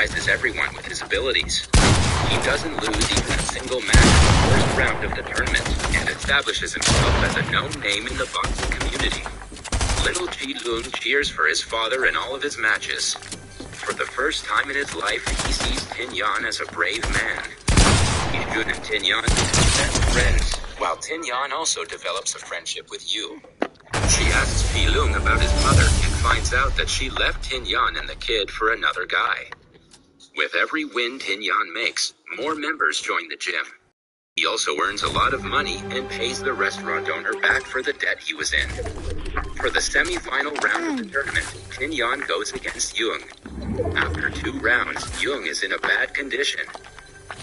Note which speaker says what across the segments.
Speaker 1: surprises everyone with his abilities. He doesn't lose even a single match in the first round of the tournament, and establishes himself as a known name in the boxing community. Little Ji-Lung cheers for his father in all of his matches. For the first time in his life, he sees Tin-Yan as a brave man. Ji-Shun and Tin-Yan become best friends, while Tin-Yan also develops a friendship with Yu. She asks Ji-Lung about his mother and finds out that she left Tin-Yan and the kid for another guy. With every win Tin-Yan makes, more members join the gym. He also earns a lot of money and pays the restaurant owner back for the debt he was in. For the semi-final round of the tournament, Tin-Yan goes against Yung. After 2 rounds, Yung is in a bad condition.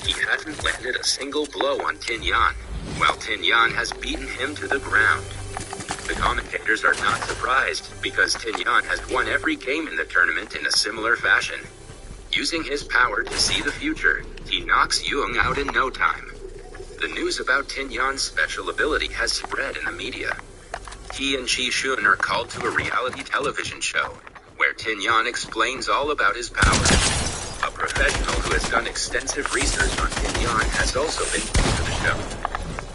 Speaker 1: He hasn't landed a single blow on Tin-Yan, while Tin-Yan has beaten him to the ground. The commentators are not surprised, because Tin-Yan has won every game in the tournament in a similar fashion. Using his power to see the future, he knocks Yung out in no time. The news about Tin-Yan's special ability has spread in the media. He and Ji-Shun are called to a reality television show, where Tin-Yan explains all about his power. A professional who has done extensive research on Tin-Yan has also been called to the show.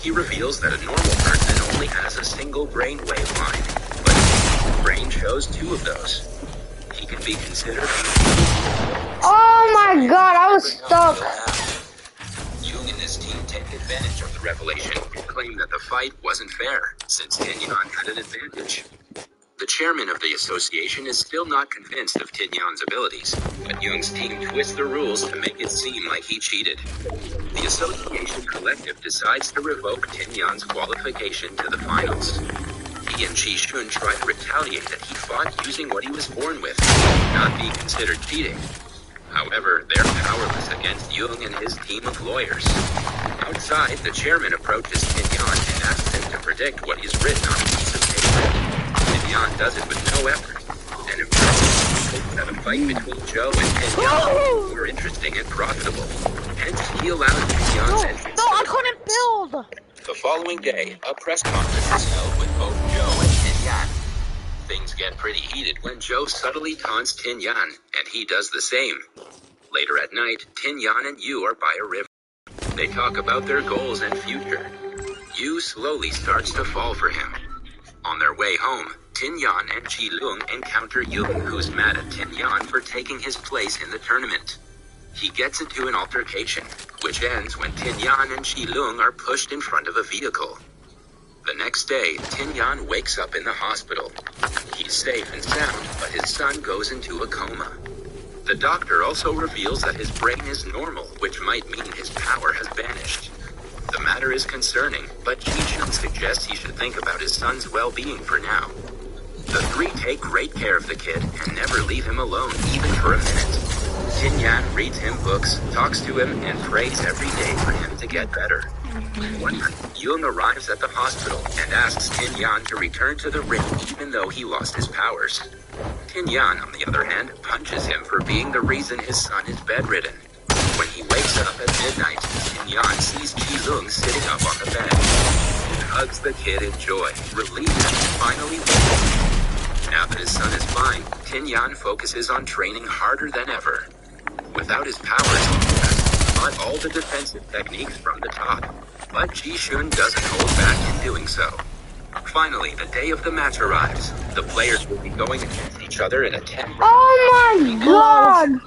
Speaker 1: He reveals that a normal person only has a single brainwave line, but his brain shows 2 of those. He can be considered
Speaker 2: Oh my god, I was stuck.
Speaker 1: Yung and his team take advantage of the revelation and claim that the fight wasn't fair, since Tin-Yan had an advantage. The chairman of the association is still not convinced of Tin-Yan's abilities, but Yung's team twists the rules to make it seem like he cheated. The association collective decides to revoke Tin-Yan's qualification to the finals. He and Ji-Shun try to retaliate that he fought using what he was born with, not be considered cheating. However, they're powerless against Yung and his team of lawyers. Outside, the chairman approaches Tin-Yan and asks him to predict what he's written on a piece of paper. Tin-Yan does it with no effort, and impresses that a fight between Joe and Tin-Yan were interesting and profitable. Hence, he allowed Tin-Yan's entrance.
Speaker 2: No, I couldn't build!
Speaker 1: The following day, a press conference is held with both Joe and Tin-Yan. Things get pretty heated when Joe subtly taunts Tin-Yan, and he does the same. Later at night, Tin-Yan and Yu are by a river. They talk about their goals and future. Yu slowly starts to fall for him. On their way home, Tin-Yan and Ji-Lung encounter Yung, who's mad at Tin-Yan for taking his place in the tournament. He gets into an altercation, which ends when Tin-Yan and Ji-Lung are pushed in front of a vehicle. The next day, Tin-Yan wakes up in the hospital. He's safe and sound, but his son goes into a coma. The doctor also reveals that his brain is normal, which might mean his power has vanished. The matter is concerning, but Ji-Shun suggests he should think about his son's well-being for now. The 3 take great care of the kid and never leave him alone, even for a minute. Tin-Yan reads him books, talks to him, and prays every day for him to get better. One night, Yung arrives at the hospital and asks Tin-Yan to return to the ring even though he lost his powers. Tin-Yan, on the other hand, punches him for being the reason his son is bedridden. When he wakes up at midnight, Tin-Yan sees Ji-Lung sitting up on the bed. He hugs the kid in joy, relieved that he finally woke. Now that his son is fine, Tin-Yan focuses on training harder than ever. Without his powers, he has taught all the defensive techniques from the top, but Ji-Shun doesn't hold back in doing so. Finally, the day of the match arrives. The players will be going against each other in a 10-round.
Speaker 2: Oh my god!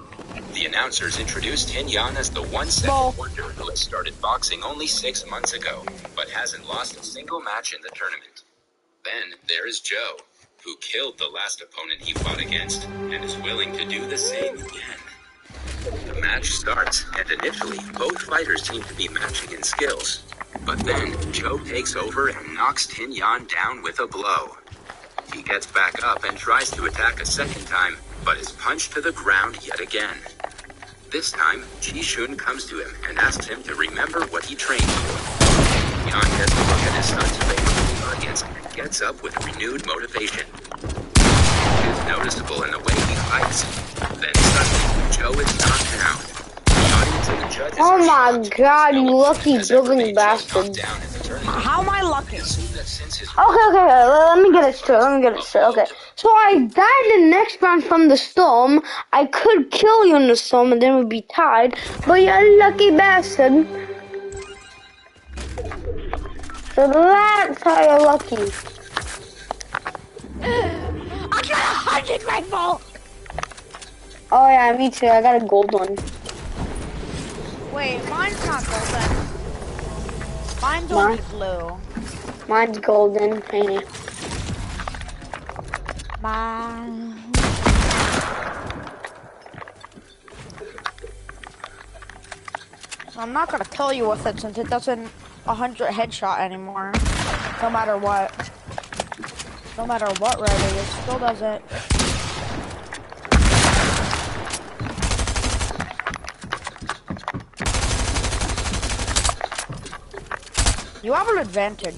Speaker 1: The announcers introduced Tin-Yan as the one-second wonder who has started boxing only 6 months ago, but hasn't lost a single match in the tournament. Then, there is Joe, who killed the last opponent he fought against, and is willing to do the same again. The match starts, and initially, both fighters seem to be matching in skills. But then, Joe takes over and knocks Tin-Yan down with a blow. He gets back up and tries to attack a second time, but is punched to the ground yet again. This time, Ji-Shun comes to him and asks him to remember what he trained for. Tin-Yan gets a look at his son's face in the audience and gets up with renewed motivation. It is noticeable in the way he fights. Then suddenly, Joe is knocked down. The audience and the judges
Speaker 2: Oh my god, you lucky building bastard.
Speaker 1: Down in the tournament.
Speaker 3: How am I I lucky?
Speaker 1: Assume that since his
Speaker 2: Okay, let me get it straight, okay. So I died the next round from the storm. I could kill you in the storm and then we'd be tied, but you're a lucky bastard. So that's how you're lucky.
Speaker 3: I got 100 rifle!
Speaker 2: Oh yeah, me too, I got a gold one.
Speaker 3: Wait, mine's not golden. Mine's only blue.
Speaker 2: Mine's golden, ain't it?
Speaker 3: Mine. So I'm not gonna kill you with it since it doesn't 100 headshot anymore. No matter what. No matter what, Riley, it still doesn't. You have an advantage.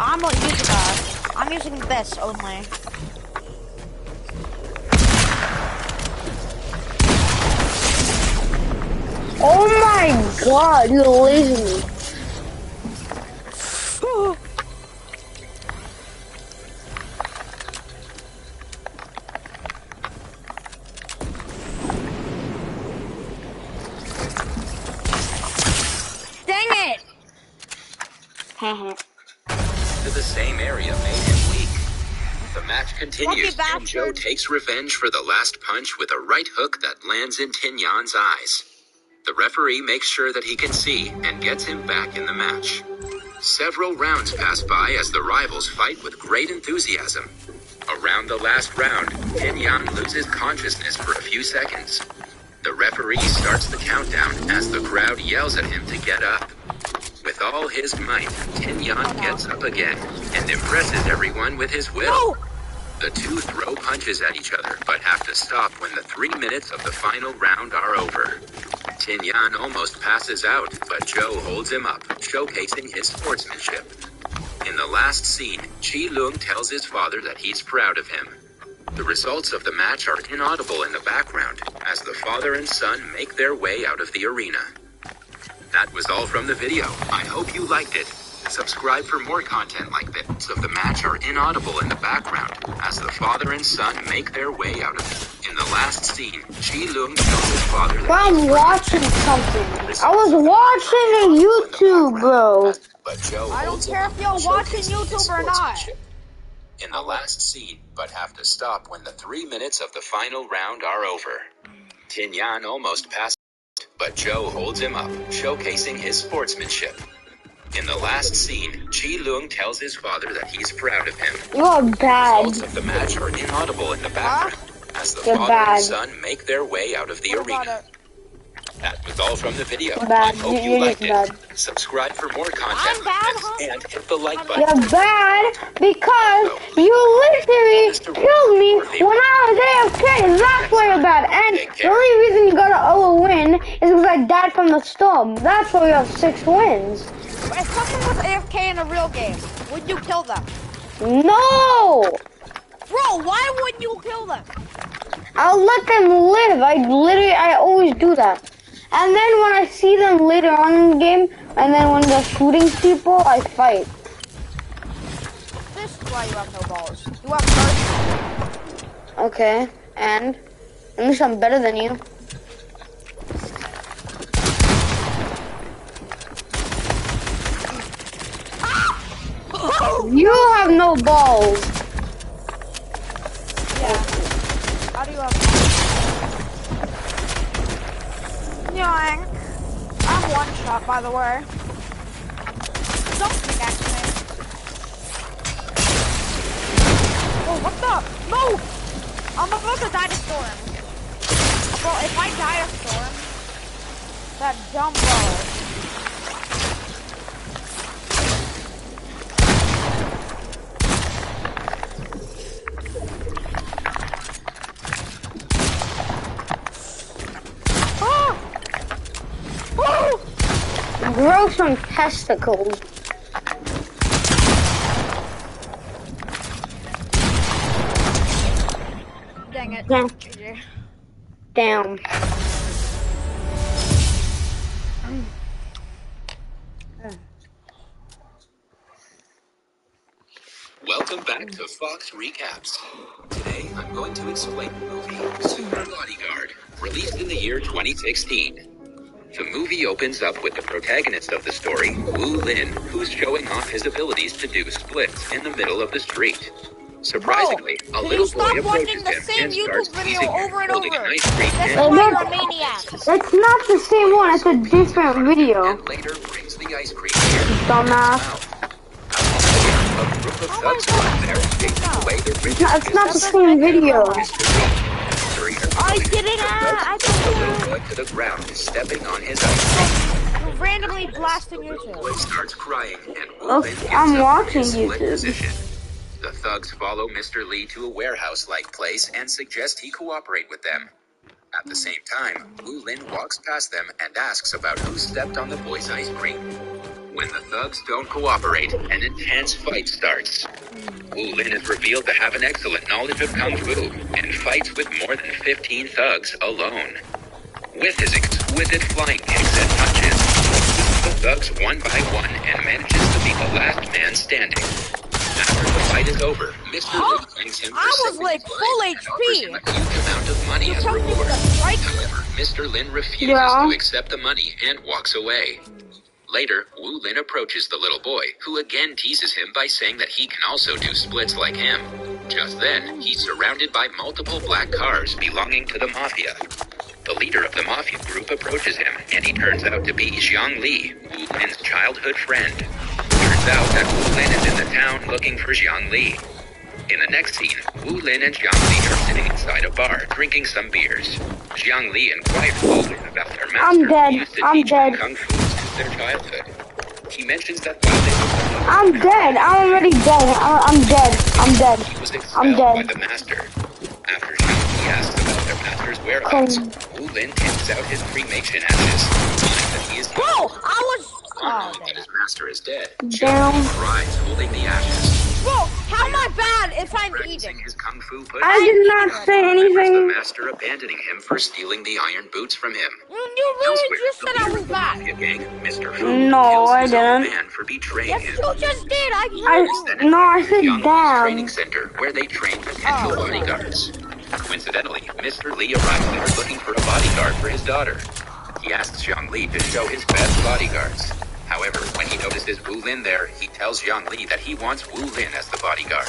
Speaker 3: I'm not using that. I'm using this only.
Speaker 2: Oh my god, you're lasing me.
Speaker 3: Dang it!
Speaker 1: to the same area made him weak. The match continues, and Joe takes revenge for the last punch with a right hook that lands in Tin Yan's eyes. The referee makes sure that he can see and gets him back in the match. Several rounds pass by as the rivals fight with great enthusiasm. Around the last round, Tin Yan loses consciousness for a few seconds. The referee starts the countdown as the crowd yells at him to get up. With all his might, Tin Yan gets up again and impresses everyone with his will. The two throw punches at each other, but have to stop when the 3 minutes of the final round are over. Tin Yan almost passes out, but Joe holds him up, showcasing his sportsmanship. In the last scene, Chi Lung tells his father that he's proud of him. The results of the match are inaudible in the background as the father and son make their way out of the arena. That was all from the video. I hope you liked it. Subscribe for more content like this. Of the match are inaudible in the background as the father and son make their way out of it. In the last scene, Chi Lung tells his father that
Speaker 2: I'm watching something. I was watching a YouTube, bro.
Speaker 1: But Joe
Speaker 3: I don't
Speaker 1: holds
Speaker 3: care
Speaker 1: him
Speaker 3: if you're
Speaker 1: up,
Speaker 3: watching
Speaker 1: showcasing his
Speaker 3: YouTube or not.
Speaker 1: sportsmanship. In the last scene, but have to stop when the 3 minutes of the final round are over. Tin Yan almost passed, but Joe holds him up, showcasing his sportsmanship. In the last scene, Chi Lung tells his father that he's proud of him.
Speaker 2: You're bad.
Speaker 1: Results of the match are inaudible in the background as the
Speaker 2: You're
Speaker 1: father
Speaker 2: bad.
Speaker 1: and son make their way out of the arena. That was all from the video.
Speaker 2: Bad.
Speaker 1: I hope you
Speaker 2: You're
Speaker 1: liked
Speaker 2: just
Speaker 1: it.
Speaker 2: bad.
Speaker 1: Subscribe for more content
Speaker 3: I'm bad,
Speaker 1: like this, and hit the like button.
Speaker 2: You're bad because you literally killed me when I was AFK. That's why you're bad. And the only reason you got a win is because I died from the storm. That's why we have 6 wins.
Speaker 3: But if someone was AFK in a real game, would you kill them?
Speaker 2: No!
Speaker 3: Bro, why wouldn't you kill them?
Speaker 2: I'll let them live. I always do that. And then when I see them later on in the game, and then when they're shooting people, I fight.
Speaker 3: This is why you have no balls. You have first.
Speaker 2: Okay, and at least I'm better than you. You have no balls.
Speaker 3: Yeah. How do you have Yoink. I'm one shot, by the way. Don't pickaxe me. Oh, what the? No! I'm about to die to storm. Bro, if I die to storm, that dumb bro.
Speaker 2: Grow some testicles.
Speaker 3: Dang it.
Speaker 2: Yeah. Damn.
Speaker 1: Welcome back to Fox Recaps. Today, I'm going to explain the movie Super Bodyguard, released in the year 2016. The movie opens up with the protagonist of the story, Wu Lin, who's showing off his abilities to do splits in the middle of the street. Surprisingly, a little boy approaches him and starts teasing him, holding an ice cream
Speaker 2: It's not the same one, it's a different video.
Speaker 1: and later brings the ice cream near his
Speaker 2: Dumbass.
Speaker 1: mouth. A group of thugs run there, chasing away their
Speaker 2: It's not the same video.
Speaker 3: I get it out.
Speaker 1: The little boy to the ground, stepping on his ice cream.
Speaker 3: You're randomly blasting
Speaker 1: The
Speaker 3: YouTube.
Speaker 1: boy starts crying, and Wu
Speaker 2: Okay,
Speaker 1: Lin gets
Speaker 2: I'm
Speaker 1: up
Speaker 2: watching
Speaker 1: in his split
Speaker 2: YouTube.
Speaker 1: position. The thugs follow Mr. Lee to a warehouse-like place and suggest he cooperate with them. At the same time, Wu Lin walks past them and asks about who stepped on the boy's ice cream. When the thugs don't cooperate, an intense fight starts. Wu Lin is revealed to have an excellent knowledge of Kung Fu and fights with more than 15 thugs alone. With his exquisite flying kicks and punches, the thugs one by one and manages to be the last man standing. After the fight is over, Mr. Lee thanks him for
Speaker 3: I was
Speaker 1: saving
Speaker 3: like
Speaker 1: his
Speaker 3: full
Speaker 1: life and offers him
Speaker 3: HP.
Speaker 1: a huge amount of money
Speaker 3: You're
Speaker 1: as a
Speaker 3: telling me
Speaker 1: reward.
Speaker 3: to strike?
Speaker 1: However, Mr. Lin refuses
Speaker 2: Yeah.
Speaker 1: to accept the money and walks away. Later, Wu Lin approaches the little boy, who again teases him by saying that he can also do splits like him. Just then, he's surrounded by multiple black cars belonging to the mafia. The leader of the mafia group approaches him, and he turns out to be Xiang Li, Wu Lin's childhood friend. Turns out that Wu Lin is in the town looking for Xiang Li. In the next scene, Wu Lin and Xiang Li are sitting inside a bar drinking some beers. Xiang Li inquires Wu Lin about their master
Speaker 2: I'm dead.
Speaker 1: who used to
Speaker 2: I'm
Speaker 1: teach them
Speaker 2: dead.
Speaker 1: Kung Fu since their childhood. He mentions that while they were
Speaker 2: I'm dead. I'm already dead. I'm dead. I'm dead.
Speaker 1: he was
Speaker 2: I'm
Speaker 1: expelled
Speaker 2: dead.
Speaker 1: by the master. After Xiang Li asks about their master's whereabouts, Wu Lin takes out his cremation ashes, saying that he is
Speaker 3: Bro, I was. Oh,
Speaker 1: knowing that
Speaker 3: damn.
Speaker 1: his master is dead.
Speaker 2: Damn.
Speaker 1: Xiang Li cries, holding the ashes.
Speaker 3: Bro, how am I bad if I'm
Speaker 1: Practicing
Speaker 3: eating?
Speaker 1: his kung fu push.
Speaker 2: I did not say
Speaker 1: Remembers the
Speaker 2: anything.
Speaker 1: master abandoning him for stealing the iron boots from him.
Speaker 3: You really
Speaker 1: Elsewhere,
Speaker 3: just
Speaker 1: the
Speaker 3: said I
Speaker 1: leader
Speaker 3: was
Speaker 1: of the
Speaker 3: bad.
Speaker 1: mafia gang, Mr. Fu,
Speaker 2: No,
Speaker 1: kills
Speaker 2: I
Speaker 1: his own
Speaker 2: didn't.
Speaker 1: man for betraying
Speaker 3: Yes,
Speaker 1: him.
Speaker 3: you just did. I
Speaker 2: No, I said
Speaker 1: Young Lee's training
Speaker 2: damn.
Speaker 1: center, where they train potential
Speaker 3: Oh.
Speaker 1: bodyguards. Coincidentally, Mr. Lee arrives there looking for a bodyguard for his daughter. He asks Xiang Li to show his best bodyguards. However, when he notices Wu Lin there, he tells Xiang Li that he wants Wu Lin as the bodyguard.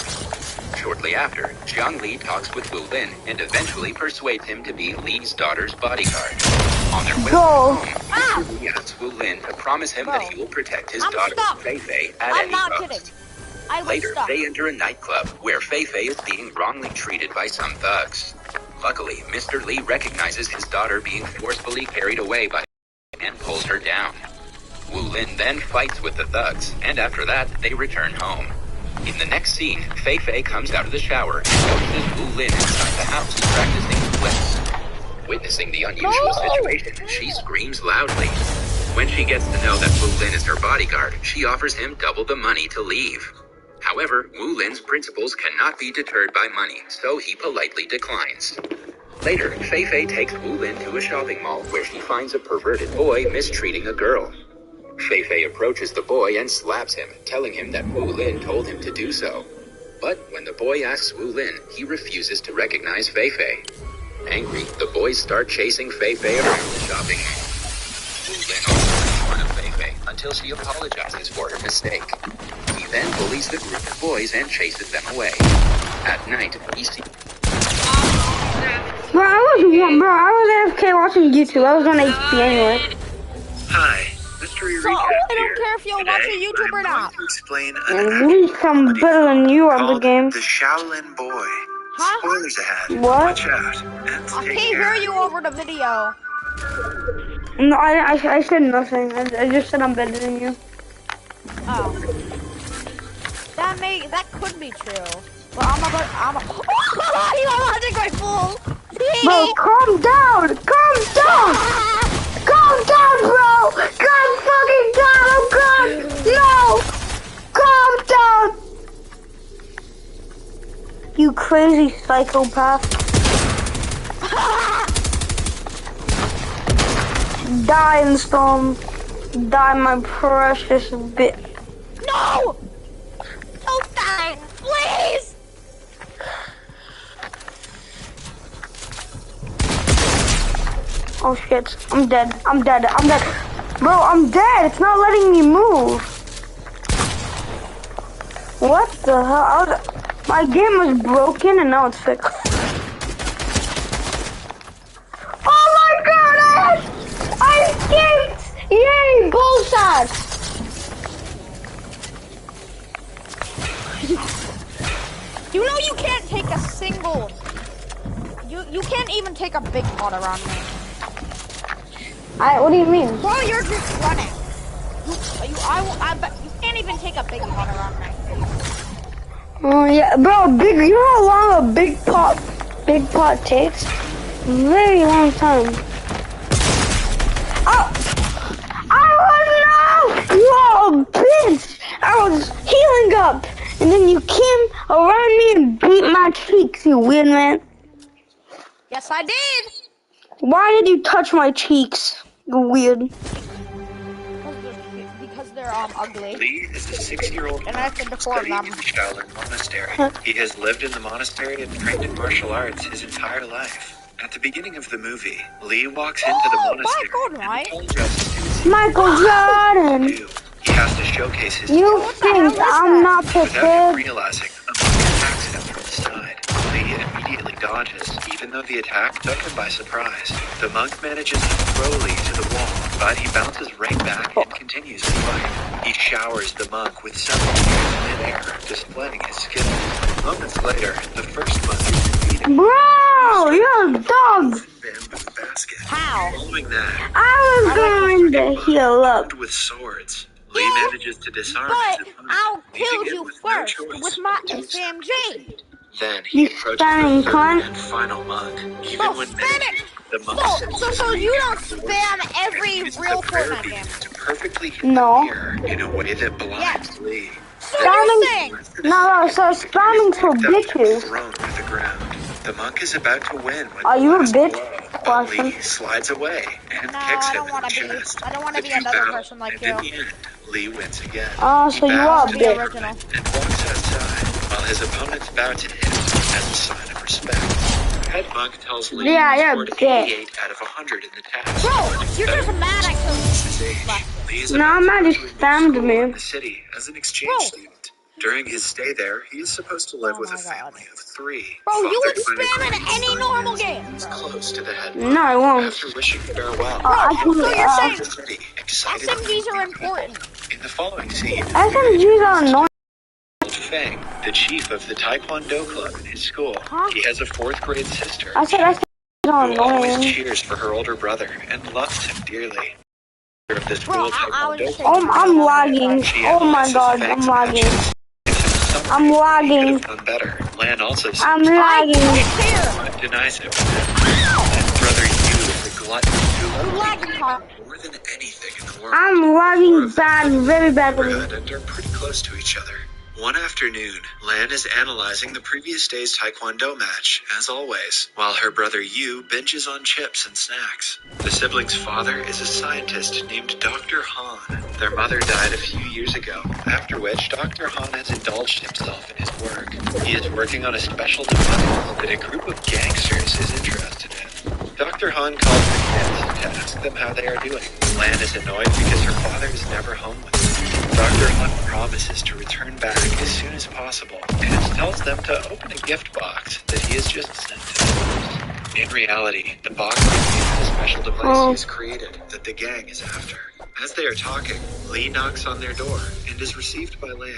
Speaker 1: Shortly after, Xiang Li talks with Wu Lin and eventually persuades him to be Li's daughter's bodyguard. On their way
Speaker 2: Go.
Speaker 1: home, Mr. Li asks Wu Lin to promise him that he will protect his
Speaker 3: I'm
Speaker 1: daughter,
Speaker 3: stuck.
Speaker 1: Fei Fei, at
Speaker 3: I'm
Speaker 1: any
Speaker 3: not
Speaker 1: cost.
Speaker 3: kidding. I was
Speaker 1: Later,
Speaker 3: stuck.
Speaker 1: they enter a nightclub where Fei Fei is being wrongly treated by some thugs. Luckily, Mr. Lee recognizes his daughter being forcefully carried away by and pulls her down. Wu Lin then fights with the thugs, and after that, they return home. In the next scene, Fei Fei comes out of the shower and notices Wu Lin inside the house practicing splits. Witnessing the unusual situation, she screams loudly. When she gets to know that Wu Lin is her bodyguard, she offers him double the money to leave. However, Wu Lin's principles cannot be deterred by money, so he politely declines. Later, Fei Fei takes Wu Lin to a shopping mall where she finds a perverted boy mistreating a girl. Fei Fei approaches the boy and slaps him, telling him that Wu Lin told him to do so. But when the boy asks Wu Lin, he refuses to recognize Fei Fei. Angry, the boys start chasing Fei Fei around the shopping mall. Wu Lin also makes fun of Fei Fei until she apologizes for her mistake. He then bullies the group of boys and chases them away. At night, he sees
Speaker 2: Bro, I was AFK watching YouTube. I was on HP anyway.
Speaker 4: Hi, Mystery
Speaker 3: So,
Speaker 4: Recap
Speaker 3: I don't
Speaker 4: here.
Speaker 3: care if you're
Speaker 4: Today,
Speaker 3: watching YouTube or
Speaker 4: I'm
Speaker 3: not.
Speaker 4: going to explain
Speaker 2: At
Speaker 4: an
Speaker 2: least I'm better than you on the
Speaker 4: called
Speaker 2: game.
Speaker 4: The Shaolin Boy.
Speaker 3: Huh?
Speaker 4: Spoilers ahead.
Speaker 2: What?
Speaker 4: Watch out and
Speaker 3: I
Speaker 4: take
Speaker 3: can't
Speaker 4: care.
Speaker 3: hear you over the video.
Speaker 2: No, I said nothing. I just said I'm better than you.
Speaker 3: Oh. That could be true. But I'm a you are watching my fool.
Speaker 2: Bro, calm down! Calm down! Calm down, bro! Calm fucking down! I'm calm! No! Calm down! You crazy psychopath. Die in the storm. Die, my precious bit.
Speaker 3: No! Don't die! Please!
Speaker 2: Oh shit, I'm dead. I'm dead. I'm dead. Bro, I'm dead. It's not letting me move. What the hell? My game was broken and now it's fixed. Oh my god! I escaped! Yay, bullshot!
Speaker 3: You know you can't take a single. You can't even take a big pot around me.
Speaker 2: What do you mean?
Speaker 3: Bro, you're just running. You can't even take a big pot around me.
Speaker 2: Oh yeah, bro, you know how long a big pot takes? Very long time. Oh! Whoa, bitch! I was healing up, and then you came around me and beat my cheeks, you weird man.
Speaker 3: Yes, I did.
Speaker 2: Why did you touch my cheeks? You weird.
Speaker 3: Because they're ugly.
Speaker 4: Lee is a 6-year-old
Speaker 3: And I have to deform
Speaker 4: studying
Speaker 3: them.
Speaker 4: in the Shaolin Monastery. He has lived in the monastery and trained in martial arts his entire life. At the beginning of the movie, Lee walks into the monastery
Speaker 3: Michael, right?
Speaker 4: and apologizes to his
Speaker 2: Michael Jordan!
Speaker 4: He has to showcase his
Speaker 2: You
Speaker 4: talent
Speaker 2: think I'm not
Speaker 4: without him
Speaker 2: prepared?
Speaker 4: realizing a monk attacks him from the side. Lee immediately dodges, even though the attack took him by surprise. The monk manages to throw Lee to the wall, but he bounces right back and continues to fight. He showers the monk with several moves in midair, displaying his skills. Moments later, the first monk is defeated.
Speaker 2: Bro, you're a dog!
Speaker 4: Bamboo basket.
Speaker 3: How?
Speaker 4: Following that,
Speaker 2: I was going to heal up.
Speaker 4: armed with swords, Lee manages to disarm
Speaker 3: But
Speaker 4: his opponent,
Speaker 3: I'll
Speaker 4: leaving
Speaker 3: kill
Speaker 4: him
Speaker 3: you
Speaker 4: with no
Speaker 3: first
Speaker 4: choice
Speaker 3: with my
Speaker 4: but to accept
Speaker 3: SMG.
Speaker 4: Then he
Speaker 2: You
Speaker 4: approaches
Speaker 2: spamming
Speaker 4: the
Speaker 2: cunt.
Speaker 4: third and final monk. Even
Speaker 3: Bro,
Speaker 4: when
Speaker 3: spam
Speaker 4: meditating, the monk
Speaker 3: So you don't spam every
Speaker 4: uses
Speaker 3: real
Speaker 4: the prayer
Speaker 3: Fortnite
Speaker 4: bead
Speaker 3: game.
Speaker 4: to perfectly hit
Speaker 2: No.
Speaker 4: the mirror in a way that blinds Lee.
Speaker 3: So you're saying,
Speaker 2: No, so spamming to bitches.
Speaker 4: Thrown to the ground. The monk is about to win when
Speaker 2: Are
Speaker 4: the
Speaker 2: you a
Speaker 4: last
Speaker 2: bitch?
Speaker 4: blow,
Speaker 2: Question.
Speaker 4: Lee slides away and
Speaker 3: No,
Speaker 4: kicks
Speaker 3: I
Speaker 4: him
Speaker 3: don't
Speaker 4: in
Speaker 3: wanna
Speaker 4: the
Speaker 3: be-
Speaker 4: chest.
Speaker 3: I don't wanna
Speaker 4: The
Speaker 3: be
Speaker 4: two
Speaker 3: another
Speaker 4: battle,
Speaker 3: person like
Speaker 4: and
Speaker 3: you.
Speaker 4: in the end, Lee wins again.
Speaker 2: Oh, so
Speaker 4: He
Speaker 2: you
Speaker 4: bows
Speaker 2: are a
Speaker 4: to
Speaker 3: Be
Speaker 2: bitch.
Speaker 3: original.
Speaker 4: and walks outside while his opponents bow to him as a sign of respect. Head monk tells Lee
Speaker 2: Yeah,
Speaker 4: he
Speaker 2: you're
Speaker 4: scored
Speaker 2: a bitch.
Speaker 4: 88 out of 100 in the test.
Speaker 3: Bro, you're just mad I killed
Speaker 4: His
Speaker 3: you.
Speaker 4: age. Lee is
Speaker 2: No,
Speaker 4: about
Speaker 2: I'm
Speaker 4: to
Speaker 2: not,
Speaker 4: go
Speaker 2: he
Speaker 4: to a new
Speaker 2: spammed
Speaker 4: school
Speaker 2: me.
Speaker 4: in the city as an exchange
Speaker 3: Bro.
Speaker 4: student. During his stay there, he is supposed to live
Speaker 3: Oh
Speaker 4: with a
Speaker 3: my God.
Speaker 4: family of 3.
Speaker 3: Bro, you would
Speaker 4: Fathered by a
Speaker 3: spam in
Speaker 4: great
Speaker 3: any
Speaker 4: son,
Speaker 3: normal game,
Speaker 4: He's
Speaker 3: bro.
Speaker 4: close to the head
Speaker 2: No, I
Speaker 4: monk.
Speaker 2: won't.
Speaker 4: After wishing farewell,
Speaker 2: Actually,
Speaker 3: So you're saying
Speaker 4: the city, excited
Speaker 3: SMGs are important.
Speaker 4: in the following scene,
Speaker 2: SMGs are annoying.
Speaker 4: Feng, the chief of the Taekwondo club in his school.
Speaker 3: Huh?
Speaker 4: He has a 4th grade sister
Speaker 2: I said SMGs are
Speaker 4: who always
Speaker 2: annoying.
Speaker 4: cheers for her older brother and loves him dearly. Of the
Speaker 3: Bro,
Speaker 4: school
Speaker 3: I was
Speaker 4: Taekwondo
Speaker 3: just
Speaker 4: club,
Speaker 3: saying.
Speaker 2: I'm lagging.
Speaker 4: she
Speaker 2: Oh my
Speaker 4: analyzes
Speaker 2: god,
Speaker 4: Feng's
Speaker 2: I'm lagging.
Speaker 4: matches. Some
Speaker 2: I'm
Speaker 4: he could
Speaker 2: lagging.
Speaker 4: have done better. Lan also seems
Speaker 2: I'm
Speaker 3: I
Speaker 2: lagging.
Speaker 3: didn't care.
Speaker 4: but denies him. And brother Yu is a glutton who
Speaker 3: You
Speaker 4: loves
Speaker 3: lagging, Pop.
Speaker 4: more than anything in the world.
Speaker 2: I'm lagging bad, very badly.
Speaker 4: And are pretty close to each other. One afternoon, Lan is analyzing the previous day's Taekwondo match, as always, while her brother Yu binges on chips and snacks. The siblings' father is a scientist named Dr. Han. Their mother died a few years ago, after which Dr. Han has indulged himself in his work. He is working on a special device that a group of gangsters is interested in. Dr. Han calls the kids to ask them how they are doing. Lan is annoyed because her father is never home with them. Dr. Han promises to return back as soon as possible and tells them to open a gift box that he has just sent to them. In reality, the box contains the special device he has created that the gang is after. As they are talking, Lee knocks on their door and is received by Lan.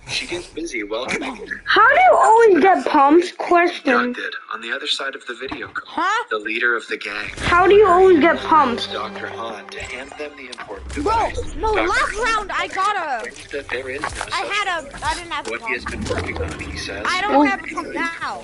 Speaker 4: She gets busy welcoming her.
Speaker 2: How do you always get pumps? Question.
Speaker 4: Conducted on the other side of the video call,
Speaker 3: Huh?
Speaker 4: the leader of the gang.
Speaker 2: How do you always get pumps?
Speaker 4: Dr. Han to hand them the important
Speaker 3: Bro,
Speaker 4: device.
Speaker 3: no,
Speaker 4: Dr.
Speaker 3: last
Speaker 4: Han
Speaker 3: round I got a.
Speaker 4: claims that there is no
Speaker 3: I didn't have a
Speaker 4: what he has
Speaker 3: pump.
Speaker 4: been working on, he says.
Speaker 3: I don't have a pump now.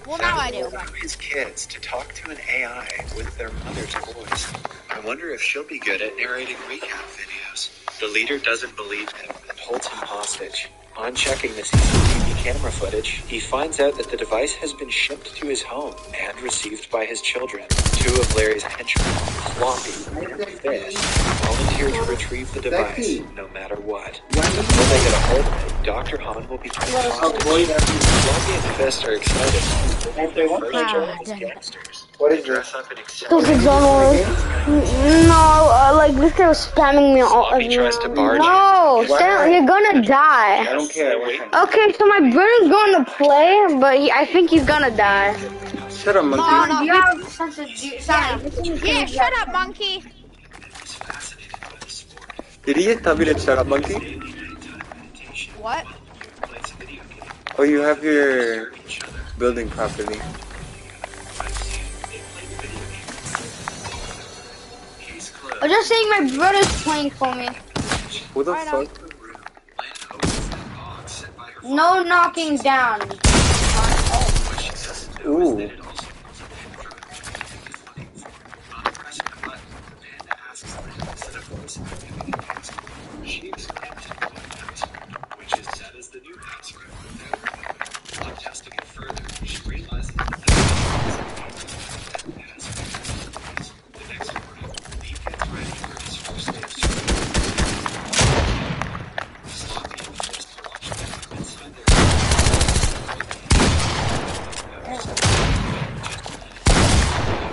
Speaker 3: Well, now I do.
Speaker 4: Allow his kids to talk to an AI with their mother's voice. I wonder if she'll be good at narrating recap videos. The leader doesn't believe him and holds him hostage. On checking the CCTV camera footage, he finds out that the device has been shipped to his home and received by his children. 2 of Larry's henchmen, Floppy and Fish, volunteer to retrieve the device, no matter what. Until they get a hold of it, Dr. Han will be hostage. Floppy and Fist are excited. First join as gangsters. They dress up in
Speaker 2: Those
Speaker 4: accelerated
Speaker 2: exonerate. No, like this guy was spamming me all.
Speaker 4: Sloppy tries to barge
Speaker 2: No,
Speaker 4: in.
Speaker 2: Stan, you're gonna die.
Speaker 5: I don't care.
Speaker 2: Okay, so my brother's going to play, but I think he's gonna die.
Speaker 5: Shut up, monkey.
Speaker 3: No, yeah, shut up, monkey.
Speaker 5: Did he just tell me to shut up, monkey?
Speaker 3: What?
Speaker 5: Oh, you have your building properly.
Speaker 2: I'm just saying my brother's playing for me.
Speaker 5: Who the fuck?
Speaker 2: No knocking down.
Speaker 5: Ooh.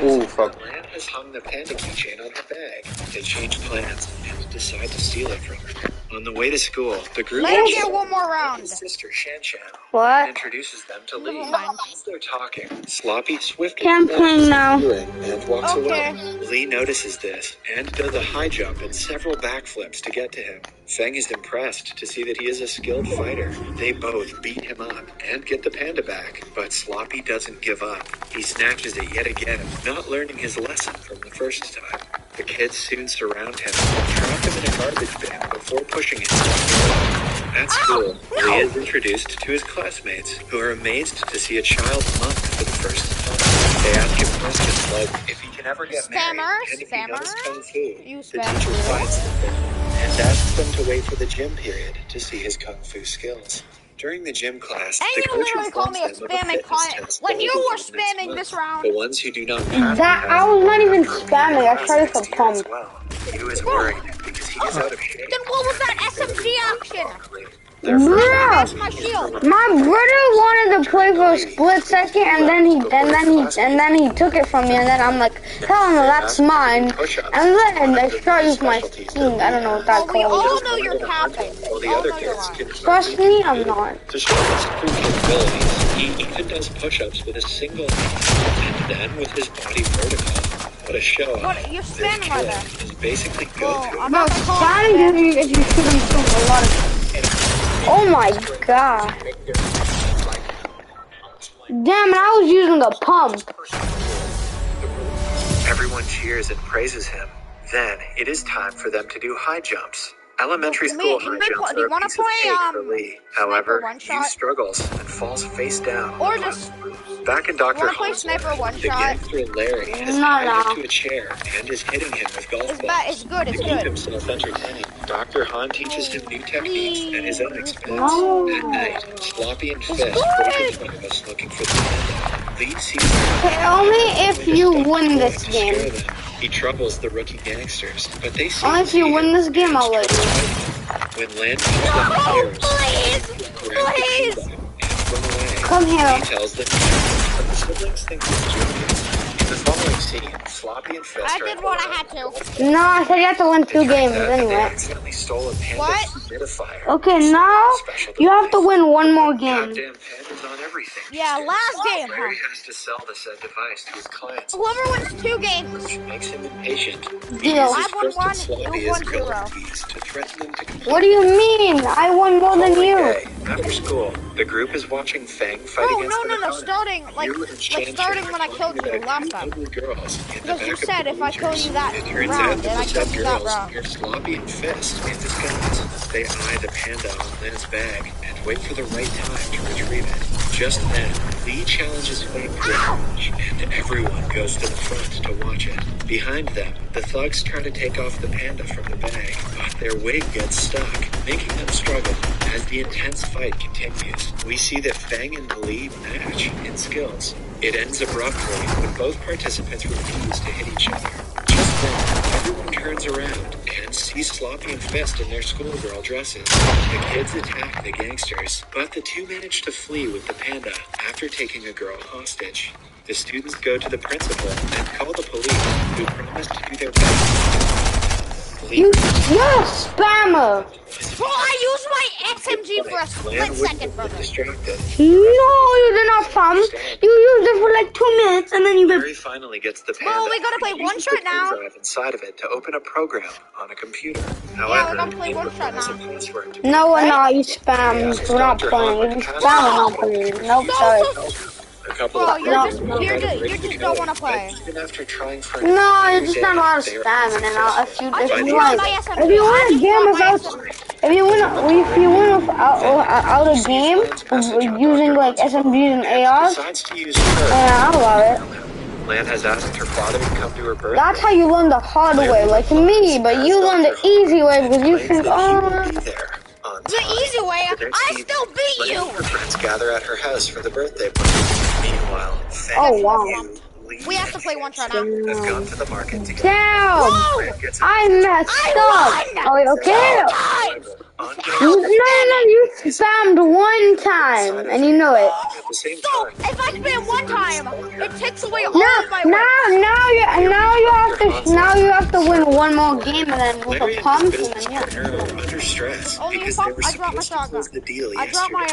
Speaker 5: Ooh, fuck.
Speaker 4: Lan has hung the panda keychain on the bag. They change plans and decide to steal it from her. On the way to school, the group
Speaker 3: Let's get one more round.
Speaker 4: his sister Shan Shan
Speaker 2: What?
Speaker 4: introduces them to Lee.
Speaker 3: Never mind.
Speaker 4: As they're talking, Sloppy swiftly
Speaker 2: Camping now.
Speaker 4: and walks
Speaker 3: Okay.
Speaker 4: away. Lee notices this and does a high jump and several backflips to get to him. Feng is impressed to see that he is a skilled fighter. They both beat him up and get the panda back, but Sloppy doesn't give up. He snatches it yet again, not learning his lesson from the first time. The kids soon surround him and trap him in a garbage bin before pushing him. At school, Lee is introduced to his classmates, who are amazed to see a child monk for the first time. They ask him questions like if he can ever get married and if he knows kung fu.
Speaker 3: You
Speaker 4: The teacher finds them and asks them to wait for the gym period to see his kung fu skills. During the gym class,
Speaker 3: And
Speaker 4: the
Speaker 3: you
Speaker 4: coach
Speaker 3: literally call me a
Speaker 4: informs them of a
Speaker 3: spamming
Speaker 4: fitness
Speaker 3: client
Speaker 4: test
Speaker 3: when
Speaker 4: that
Speaker 3: you
Speaker 4: will
Speaker 3: were
Speaker 4: be held next
Speaker 3: spamming
Speaker 4: month.
Speaker 3: this round.
Speaker 4: The ones who do not pass
Speaker 2: That
Speaker 4: the
Speaker 2: I was not even
Speaker 4: test
Speaker 2: spamming. I tried for
Speaker 4: next year
Speaker 2: pump.
Speaker 4: as well. Yu is worried because he is out of shape.
Speaker 3: Then what was that SMG action?
Speaker 4: Their first
Speaker 2: Bruh,
Speaker 3: That's my shield.
Speaker 2: my brother wanted to play for a split second, and then he took it from me, and then I'm like, hell no, that's mine. And then I start using my skin. I don't know what that's
Speaker 3: Well, we all
Speaker 2: called.
Speaker 3: know you're capping.
Speaker 4: While the
Speaker 3: We all
Speaker 4: other
Speaker 3: know you're
Speaker 4: kids
Speaker 3: lying.
Speaker 4: can
Speaker 2: Trust me, I'm not.
Speaker 4: To show his true capabilities, he even does push-ups with a single hand, and then with his body vertical. What a show!
Speaker 3: But you're
Speaker 4: This
Speaker 3: spamming right
Speaker 4: kid
Speaker 3: there.
Speaker 4: is basically
Speaker 3: Well,
Speaker 4: go-to.
Speaker 3: I'm
Speaker 2: Bro,
Speaker 3: not gonna call
Speaker 2: spamming
Speaker 3: it
Speaker 2: if you shoot him from a lot of. Oh my god. Damn, and I was using a pump.
Speaker 4: Everyone cheers and praises him. Then it is time for them to do high jumps. Elementary
Speaker 3: Can we-
Speaker 4: school
Speaker 3: can
Speaker 4: high
Speaker 3: we
Speaker 4: jumps
Speaker 3: do you
Speaker 4: are a
Speaker 3: wanna
Speaker 4: piece of
Speaker 3: play,
Speaker 4: cake for Lee. However,
Speaker 3: one
Speaker 4: he
Speaker 3: shot?
Speaker 4: struggles and falls face down.
Speaker 3: Or just
Speaker 4: Back in Dr.
Speaker 3: wanna play
Speaker 4: Holl's
Speaker 3: sniper
Speaker 4: lab,
Speaker 3: one
Speaker 4: the
Speaker 3: shot?
Speaker 4: gangster Larry has
Speaker 2: No,
Speaker 4: tied
Speaker 2: no.
Speaker 4: him to a chair and is hitting him with golf
Speaker 3: It's
Speaker 4: balls
Speaker 3: bad. It's good. It's
Speaker 4: to keep
Speaker 3: good.
Speaker 4: himself entertained. Dr. Han teaches him new techniques at his own expense.
Speaker 2: No.
Speaker 4: At night, Sloppy and Fist
Speaker 3: good.
Speaker 4: break in front of us looking for the panda. Lee sees them.
Speaker 2: Okay, only if you win this
Speaker 4: To scare
Speaker 2: game.
Speaker 4: them. He troubles the rookie gangsters, but they see
Speaker 2: Only if you win this game, I'll let you.
Speaker 4: when Lan keeps them players,
Speaker 3: Please!
Speaker 4: grab the
Speaker 3: Please!
Speaker 4: kingdom and run away.
Speaker 2: Come here.
Speaker 4: He tells them, but the siblings think he's joking. In the following scene, Sloppy and Fist
Speaker 3: I
Speaker 4: are
Speaker 3: did
Speaker 4: at
Speaker 3: what
Speaker 4: the
Speaker 3: I had
Speaker 4: lab.
Speaker 3: to.
Speaker 2: No, I said you have to win
Speaker 4: It
Speaker 2: 2
Speaker 4: turns
Speaker 2: games
Speaker 4: out that they
Speaker 2: anyway.
Speaker 4: accidentally stole a panda
Speaker 3: What?
Speaker 4: humidifier.
Speaker 2: Okay, now you have to win 1 more game.
Speaker 4: Goddamn pandas on everything.
Speaker 3: Yeah, last game, huh?
Speaker 4: Larry has to sell the said device to his clients,
Speaker 3: Whoever wins 2 games.
Speaker 4: which makes him impatient. He
Speaker 2: Deal.
Speaker 4: uses
Speaker 3: I won
Speaker 4: Fist and
Speaker 3: 1,
Speaker 4: Sloppy
Speaker 3: you
Speaker 4: as
Speaker 3: won 0.
Speaker 4: villain keys to threaten them to complete.
Speaker 2: What do you mean? I won more than you.
Speaker 4: Day, after school, the group is watching Fang fight
Speaker 3: Oh,
Speaker 4: against
Speaker 3: no,
Speaker 4: an opponent.
Speaker 3: starting, like,
Speaker 4: You and
Speaker 3: like
Speaker 4: Shan
Speaker 3: starting
Speaker 4: Shan
Speaker 3: when I
Speaker 4: are
Speaker 3: killed
Speaker 4: talking
Speaker 3: you
Speaker 4: about
Speaker 3: last
Speaker 4: two
Speaker 3: time.
Speaker 4: ugly girls in the
Speaker 3: Because you
Speaker 4: back of
Speaker 3: said
Speaker 4: the
Speaker 3: if I kill you
Speaker 4: bleachers.
Speaker 3: that
Speaker 4: It turns
Speaker 3: round,
Speaker 4: out
Speaker 3: then I
Speaker 4: that the
Speaker 3: killed
Speaker 4: said
Speaker 3: you that
Speaker 4: girls
Speaker 3: round.
Speaker 4: are Sloppy and Fist in disguise. They eye the panda on Lynn's bag and wait for the right time to retrieve it. Just then, Lee challenges Fang to a match, and everyone goes to the front to watch it. Behind them, the thugs try to take off the panda from the bag, but their wig gets stuck, making them struggle. As the intense fight continues, we see that Fang and Lee match in skills. It ends abruptly when both participants refuse to hit each other. Just then, everyone turns around, and see Sloppy and Fist in their schoolgirl dresses. The kids attack the gangsters, but the two manage to flee with the panda after taking a girl hostage. The students go to the principal and call the police, who promise to do their best.
Speaker 2: You're a spammer.
Speaker 3: Bro, I used my SMG for a split second, brother.
Speaker 4: Distracted.
Speaker 2: No, you did not spam. You used it for like 2 minutes and then you
Speaker 4: Larry finally gets the panda.
Speaker 3: Well, we gotta play
Speaker 4: and
Speaker 3: one
Speaker 4: uses
Speaker 3: shot
Speaker 4: the
Speaker 3: now.
Speaker 4: pen drive inside of it to open a program on a computer.
Speaker 3: we're
Speaker 4: However,
Speaker 3: gonna play
Speaker 4: it
Speaker 3: one shot
Speaker 4: requires a
Speaker 3: now.
Speaker 4: password to be
Speaker 2: No, we're not. You spam. We're not playing. You spam. We're not playing. Nope, sorry.
Speaker 4: A couple
Speaker 3: Bro,
Speaker 4: of
Speaker 3: you just don't wanna play.
Speaker 4: Even after trying for
Speaker 2: No, you just don't know how to spam, and then if you
Speaker 3: I just
Speaker 2: if you
Speaker 3: want
Speaker 2: want,
Speaker 3: my SMG.
Speaker 2: if you want a game
Speaker 3: my
Speaker 2: without, if you want out a game using like SMGs and ARs,
Speaker 4: decides to use her.
Speaker 2: I love it.
Speaker 4: Lan has asked her father to come to her birthday.
Speaker 2: That's how you learn the hard way, like me. But you learn the easy way because you think, oh.
Speaker 4: Be there on
Speaker 3: The
Speaker 4: time.
Speaker 3: easy way,
Speaker 4: The next
Speaker 3: I
Speaker 4: evening,
Speaker 3: still beat
Speaker 4: Lan
Speaker 3: you.
Speaker 4: and her friends gather at her house for the birthday party. Meanwhile, Fang
Speaker 2: Oh,
Speaker 4: and
Speaker 2: wow.
Speaker 4: Yu, Lee,
Speaker 3: We have to play one shot now.
Speaker 4: have gone to the market together.
Speaker 2: Damn!
Speaker 4: Lan gets
Speaker 2: I messed up. Oh, okay.
Speaker 3: Times.
Speaker 2: You spammed one time, and you know it.
Speaker 4: At the same
Speaker 3: So,
Speaker 4: time,
Speaker 3: if I spam one time, it takes away all
Speaker 2: Now,
Speaker 3: of my
Speaker 2: now you have to win one more game, and then with
Speaker 4: Larry
Speaker 2: a
Speaker 4: and
Speaker 2: pump,
Speaker 4: his
Speaker 2: and
Speaker 4: business
Speaker 2: then yeah.
Speaker 4: partner are under stress
Speaker 3: Only a
Speaker 4: because
Speaker 3: pump?
Speaker 4: they were
Speaker 3: I dropped my
Speaker 4: supposed to
Speaker 3: shotgun.
Speaker 4: close the deal
Speaker 3: I dropped
Speaker 4: yesterday.
Speaker 3: my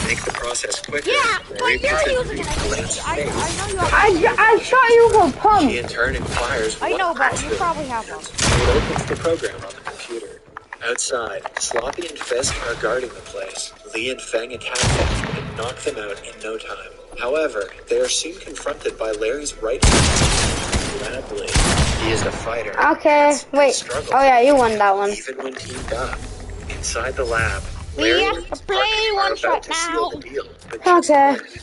Speaker 4: To make the process quicker,
Speaker 3: Yeah,
Speaker 4: Larry
Speaker 3: but you're
Speaker 4: puts
Speaker 3: using
Speaker 4: it
Speaker 3: it.
Speaker 4: in Lan's
Speaker 3: I
Speaker 4: face.
Speaker 3: know you have.
Speaker 2: I shot you for
Speaker 4: She
Speaker 2: pump.
Speaker 4: in turn inquires
Speaker 3: I
Speaker 4: what
Speaker 3: know, but you
Speaker 4: happened.
Speaker 3: probably have one.
Speaker 4: It opens the program on the computer. Outside, Sloppy and Fist are guarding the place. Lee and Fang attack them and knock them out in no time. However, they are soon confronted by Larry's right hand, Bradley. He is a fighter.
Speaker 2: Okay, wait.
Speaker 4: Struggle.
Speaker 2: Oh yeah, you won that one.
Speaker 4: Even when teamed up. Inside the lab,
Speaker 3: We
Speaker 4: Larry
Speaker 3: have
Speaker 4: and
Speaker 3: to
Speaker 4: his
Speaker 3: play
Speaker 4: partner
Speaker 3: one
Speaker 4: are about
Speaker 3: shot
Speaker 4: to seal
Speaker 3: now.
Speaker 4: the deal, but just
Speaker 2: Okay.
Speaker 4: then,